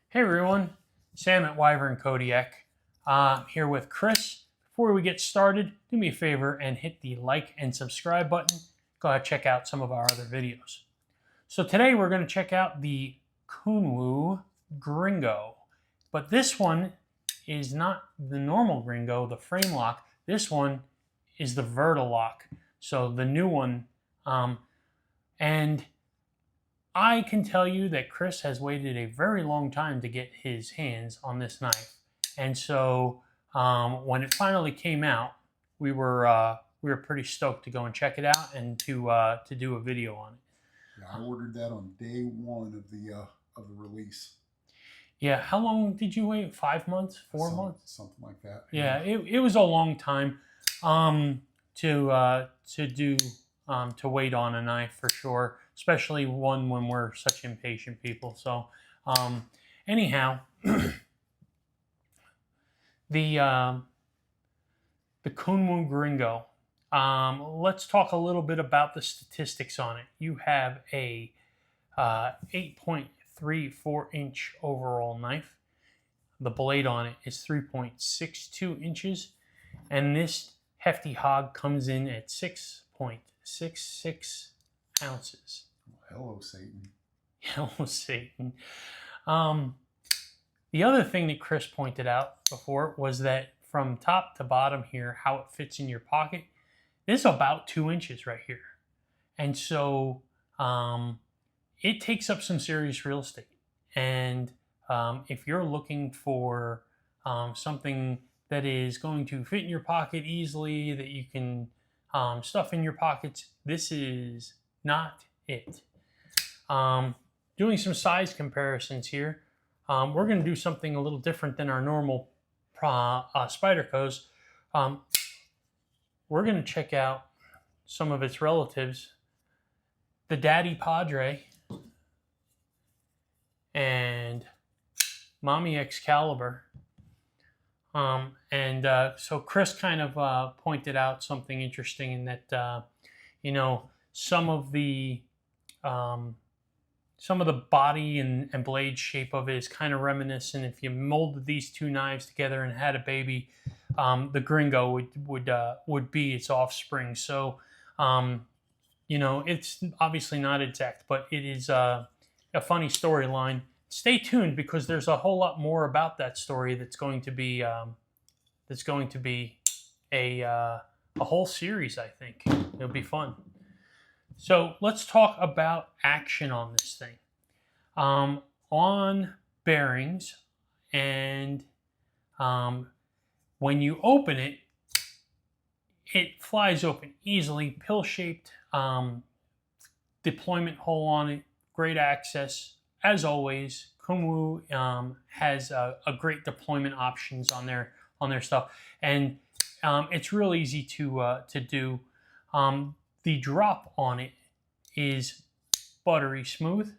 Hey everyone, Sam at Wyvern Kodiak here with Chris. Before we get started, do me a favor and hit the like and subscribe button. Go ahead and check out some of our other videos. So today we're going to check out the Kunwu Gringo. But this one is not the normal Gringo, the frame lock. This one is the Verta Lock. So the new one. And I can tell you that Chris has waited a very long time to get his hands on this knife. And so when it finally came out, we were pretty stoked to go and check it out and to do a video on it. Yeah, I ordered that on day one of the release. Yeah, how long did you wait? 5 months? 4 months? Something like that. Yeah, it was a long time to wait on a knife for sure, especially one when we're such impatient people. So anyhow, the Kunwu Gringo. Let's talk a little bit about the statistics on it. You have a 8.34 inch overall knife. The blade on it is 3.62 inches, and this hefty hog comes in at 6.66 ounces. Hello, Satan. Hello, Satan. The other thing that Chris pointed out before was that from top to bottom here, how it fits in your pocket, this is about 2 inches right here. And so it takes up some serious real estate. And if you're looking for something that is going to fit in your pocket easily, that you can stuff in your pockets, this is not it. Doing some size comparisons here, we're going to do something a little different than our normal Spydercos. We're going to check out some of its relatives, the Daddy Padre and Mommy Excalibur. So Chris kind of pointed out something interesting in that, some of the body and blade shape of it is kind of reminiscent. If you molded these two knives together and had a baby, the Gringo would be its offspring. So, it's obviously not exact, but it is a funny storyline. Stay tuned because there's a whole lot more about that story that's going to be a whole series. I think it'll be fun. So let's talk about action on this thing. On bearings, and when you open it, it flies open easily. Pill-shaped deployment hole on it. Great access. As always, Kunwu has a great deployment options on their stuff, and it's real easy to do. The drop on it is buttery smooth.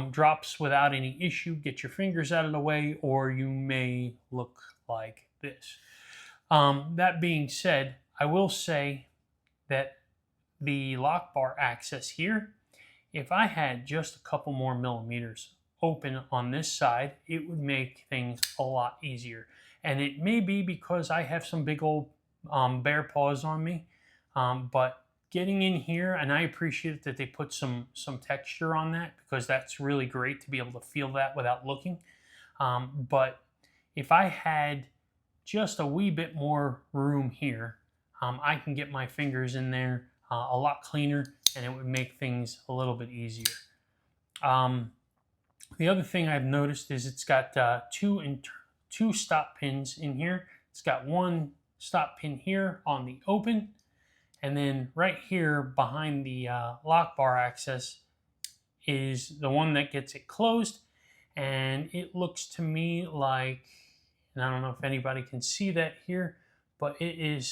Drops without any issue. Get your fingers out of the way, or you may look like this. That being said, I will say that the lock bar access here, if I had just a couple more millimeters open on this side, it would make things a lot easier. And it may be because I have some big old bear paws on me, but getting in here, and I appreciate that they put some texture on that, because that's really great to be able to feel that without looking. But if I had just a wee bit more room here, I can get my fingers in there a lot cleaner, and it would make things a little bit easier. The other thing I've noticed is it's got two stop pins in here. It's got one stop pin here on the open, and then right here behind the lock bar access is the one that gets it closed. And it looks to me like, and I don't know if anybody can see that here, but it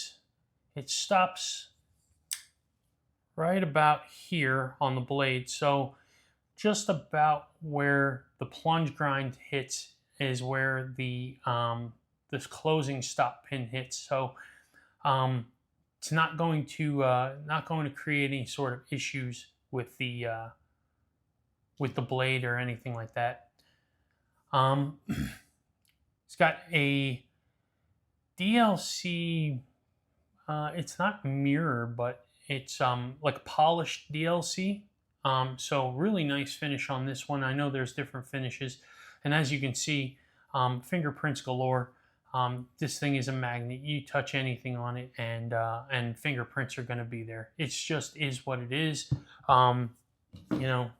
stops right about here on the blade. So just about where the plunge grind hits is where the this closing stop pin hits. So it's not going to create any sort of issues with the blade or anything like that. It's got a DLC. It's not mirror, but it's like polished DLC. So really nice finish on this one. I know there's different finishes, and as you can see, fingerprints galore. This thing is a magnet. You touch anything on it, and fingerprints are going to be there. It's just is what it is. You know,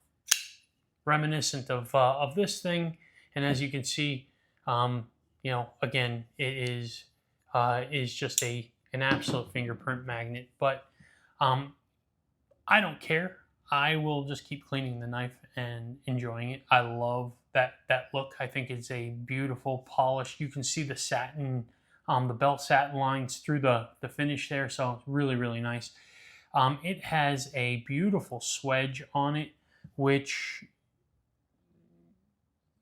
reminiscent of this thing, and as you can see, you know, again, it is just an absolute fingerprint magnet. But I don't care. I will just keep cleaning the knife and enjoying it. I love that look. I think it's a beautiful polish. You can see the satin, the belt satin lines through the finish there. So it's really, really nice. It has a beautiful swedge on it, which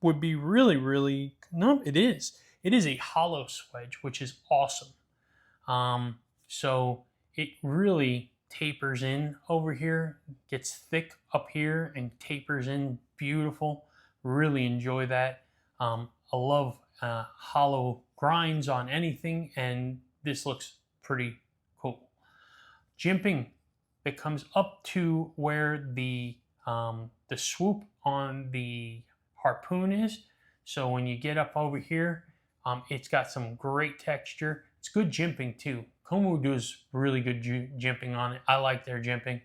would be really, really, no, it is. It is a hollow swedge, which is awesome. So it really tapers in over here, gets thick up here and tapers in beautiful. Really enjoy that. I love hollow grinds on anything, and this looks pretty cool. Jimping that comes up to where the swoop on the harpoon is. So when you get up over here, it's got some great texture. It's good jimping too. Kunwu does really good jimping on it. I like their jimping.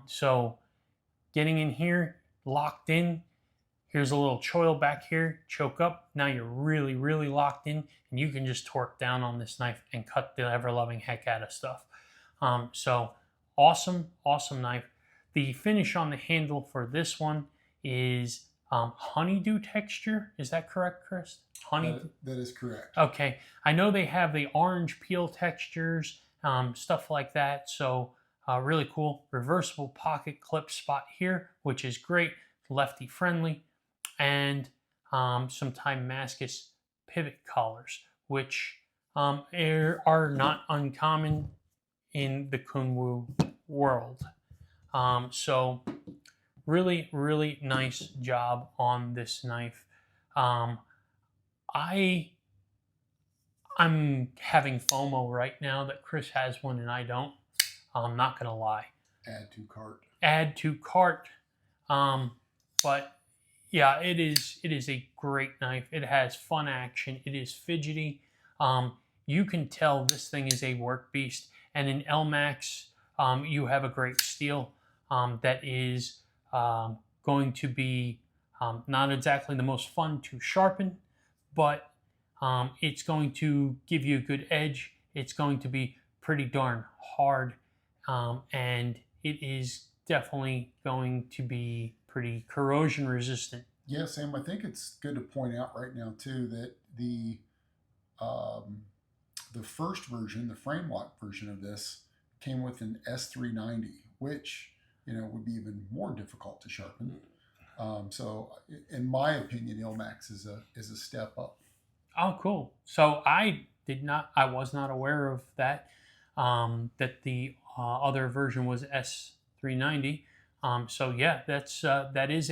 So getting in here, locked in. Here's a little choil back here, choke up. Now you're really, really locked in, and you can just torque down on this knife and cut the ever-loving heck out of stuff. So awesome, awesome knife. The finish on the handle for this one is honeydew texture. Is that correct, Chris? That is correct. Okay. I know they have the orange peel textures, stuff like that. So really cool. Reversible pocket clip spot here, which is great. Lefty friendly. And some Damascus pivot collars, which are not uncommon in the Kunwu world. So really, really nice job on this knife. I'm having FOMO right now that Chris has one and I don't. I'm not gonna lie. Add to cart. Add to cart. But yeah, it is a great knife. It has fun action. It is fidgety. You can tell this thing is a work beast. And in Elmax, you have a great steel that is going to be not exactly the most fun to sharpen, but it's going to give you a good edge. It's going to be pretty darn hard, and it is definitely going to be pretty corrosion resistant. Yeah, Sam, I think it's good to point out right now too that the first version, the frame lock version of this, came with an S390, which would be even more difficult to sharpen. So, in my opinion, Elmax is a step up. Oh, cool. So I was not aware of that. That the other version was S390. So yeah, that is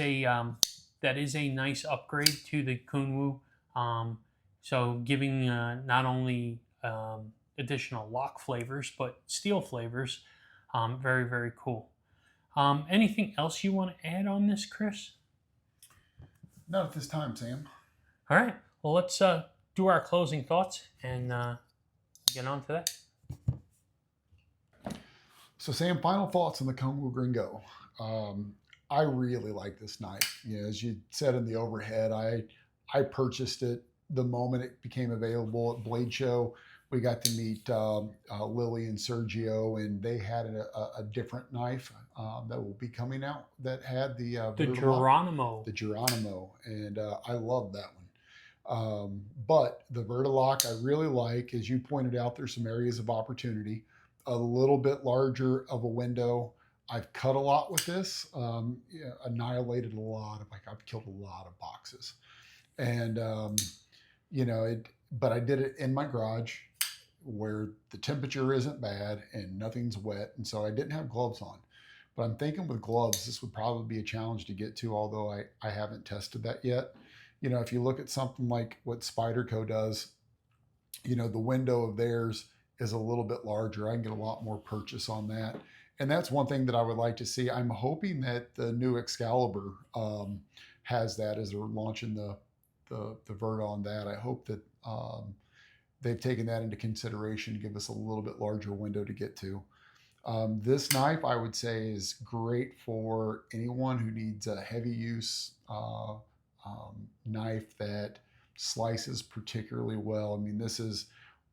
a nice upgrade to the Kunwu. So giving not only additional lock flavors but steel flavors. Very, very cool. Anything else you want to add on this, Chris? Not at this time, Sam. All right. Well, let's do our closing thoughts and get on to that. So, Sam, final thoughts on the Kunwu Gringo. I really like this knife. As you said in the overhead, I purchased it the moment it became available at Blade Show. We got to meet Lily and Sergio, and they had a different knife that will be coming out that had the Geronimo. The Geronimo, and I love that one. But the Verta Lock I really like. As you pointed out, there's some areas of opportunity. A little bit larger of a window. I've cut a lot with this. Annihilated a lot of, I've killed a lot of boxes, and but I did it in my garage where the temperature isn't bad and nothing's wet, and so I didn't have gloves on. But I'm thinking with gloves, this would probably be a challenge to get to, although I haven't tested that yet. you know, if you look at something like what Spyderco does, you know, the window of theirs is a little bit larger. I can get a lot more purchase on that. And that's one thing that I would like to see. I'm hoping that the new Excalibur has that as they're launching the Verta on that. I hope that they've taken that into consideration to give us a little bit larger window to get to. This knife, I would say, is great for anyone who needs a heavy use knife that slices particularly well. I mean, this is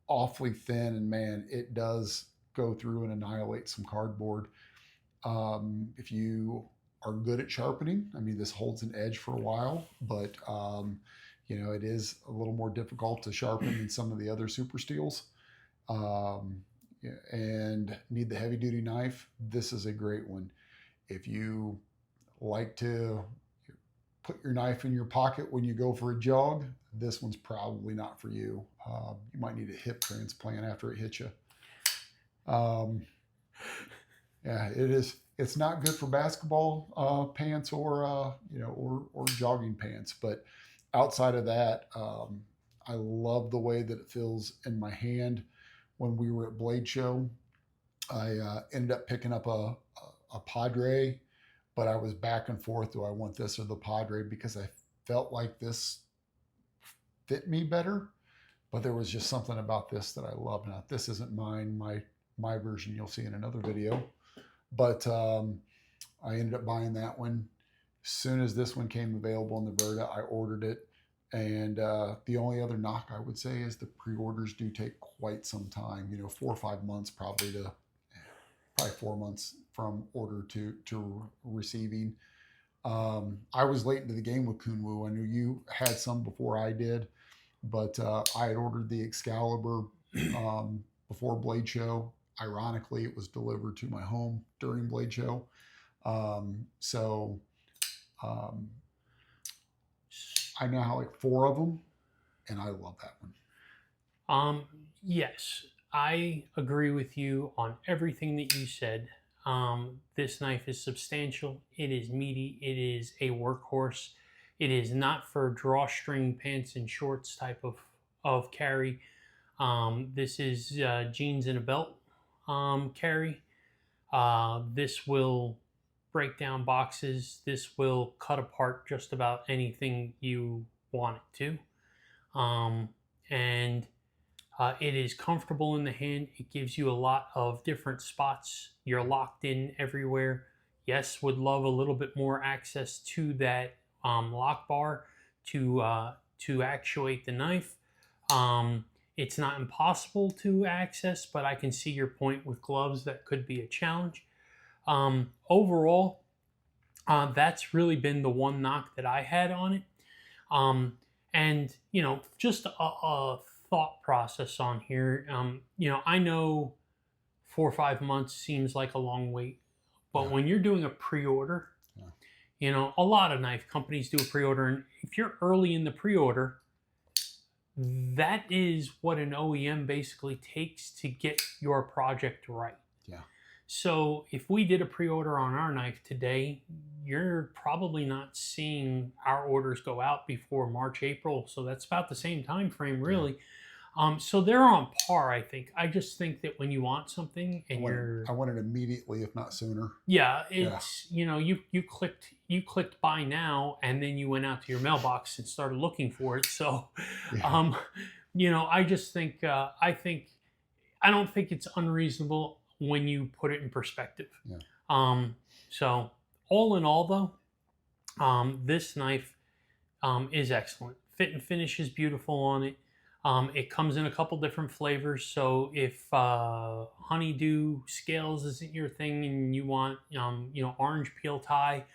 awfully thin, and man, it does go through and annihilate some cardboard. If you are good at sharpening, I mean, this holds an edge for a while, but you know, it is a little more difficult to sharpen than some of the other super steels. And need the heavy duty knife, this is a great one. If you like to put your knife in your pocket when you go for a jog, this one's probably not for you. You might need a hip transplant after it hits you. Yeah, it is. It's not good for basketball pants or you know, or jogging pants. But outside of that, I love the way that it feels in my hand. When we were at Blade Show, I ended up picking up a Padre, but I was back and forth. Do I want this or the Padre? Because I felt like this fit me better, but there was just something about this that I love. Now, this isn't mine. My version you'll see in another video, but I ended up buying that one. As soon as this one came available in the Verta, I ordered it. And the only other knock I would say is the pre-orders do take quite some time, you know, 4 or 5 months, probably 4 months from order to receiving. I was late into the game with Kunwu. I knew you had some before I did, but I had ordered the Excalibur before Blade Show. Ironically, it was delivered to my home during Blade Show. I now have like 4 of them, and I love that one. Yes, I agree with you on everything that you said. This knife is substantial. It is meaty. It is a workhorse. It is not for drawstring pants and shorts type of carry. This is jeans and a belt carry. This will break down boxes. This will cut apart just about anything you want it to. It is comfortable in the hand. It gives you a lot of different spots. You're locked in everywhere. Yes, would love a little bit more access to that lock bar to actuate the knife. It's not impossible to access, but I can see your point with gloves. That could be a challenge. Overall, that's really been the one knock that I had on it. And, you know, just a thought process on here. You know, I know 4 or 5 months seems like a long wait, but when you're doing a pre-order, you know, a lot of knife companies do a pre-order, and if you're early in the pre-order, that is what an OEM basically takes to get your project right. Yeah. So if we did a pre-order on our knife today, you're probably not seeing our orders go out before March, April. So that's about the same time frame, really. Yeah. So they're on par, I think. I just think that when you want something and I want it immediately, if not sooner. Yeah, it's you know, you clicked buy now, and then you went out to your mailbox and started looking for it. So, you know, I just think I don't think it's unreasonable when you put it in perspective. Yeah. So all in all, though, this knife is excellent. Fit and finish is beautiful on it. It comes in a couple different flavors. So if honeydew scales isn't your thing and you want, you know, orange peel tie,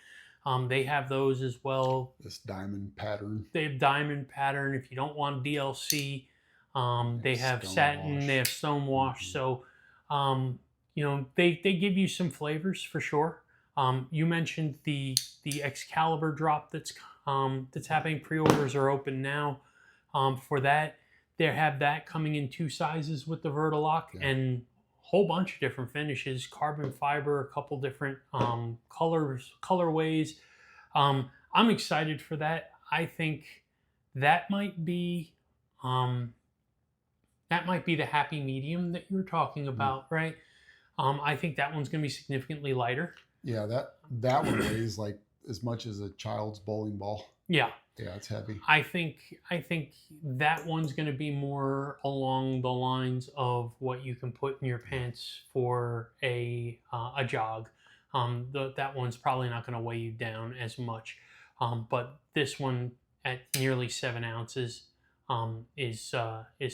they have those as well. This diamond pattern. They have diamond pattern. If you don't want DLC, they have satin. Wash. They have stone wash. So, you know, they give you some flavors for sure. You mentioned the Excalibur drop that's happening. Pre-orders are open now for that. They have that coming in 2 sizes with the Verta Lock and a whole bunch of different finishes, carbon fiber, a couple different colorways. I'm excited for that. I think that might be the happy medium that you were talking about, right? I think that one's going to be significantly lighter. Yeah, that one weighs like as much as a child's bowling ball. Yeah. Yeah, it's heavy. I think that one's going to be more along the lines of what you can put in your pants for a jog. That one's probably not going to weigh you down as much. But this one at nearly 7 ounces is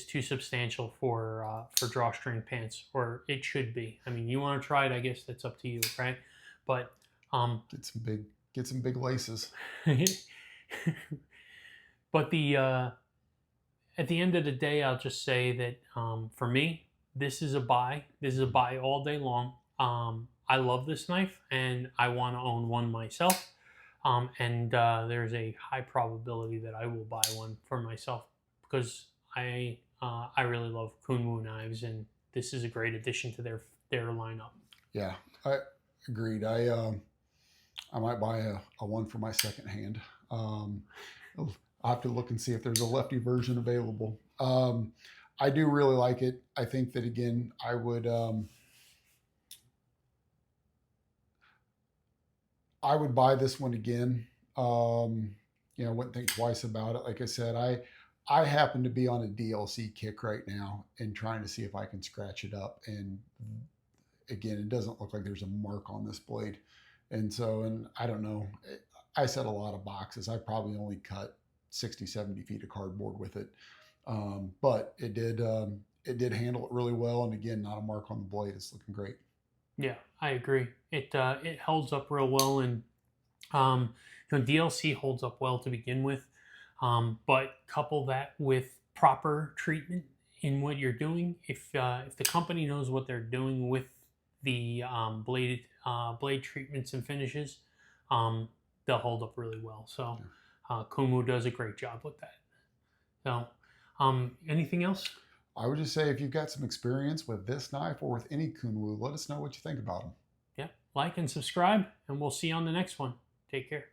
too substantial for drawstring pants, or it should be. I mean, you want to try it, I guess that's up to you, right? But get some big laces. But at the end of the day, I'll just say that for me, this is a buy. This is a buy all day long. I love this knife, and I want to own one myself. And there's a high probability that I will buy one for myself because I really love Kunwu knives, and this is a great addition to their lineup. Yeah, I agreed. I might buy a one for my second hand. I'll have to look and see if there's a lefty version available. I do really like it. I think that, again, I would buy this one again. Wouldn't think twice about it. Like I said, I happen to be on a DLC kick right now and trying to see if I can scratch it up. And again, it doesn't look like there's a mark on this blade. And I don't know. I set a lot of boxes. I probably only cut 60, 70 feet of cardboard with it. But it did handle it really well. And again, not a mark on the blade. It's looking great. Yeah, I agree. It holds up real well, and DLC holds up well to begin with. But couple that with proper treatment in what you're doing. If the company knows what they're doing with the blade treatments and finishes, they'll hold up really well. So Kunwu does a great job with that. So anything else? I would just say if you've got some experience with this knife or with any Kunwu, let us know what you think about them. Yeah, like and subscribe, and we'll see you on the next one. Take care.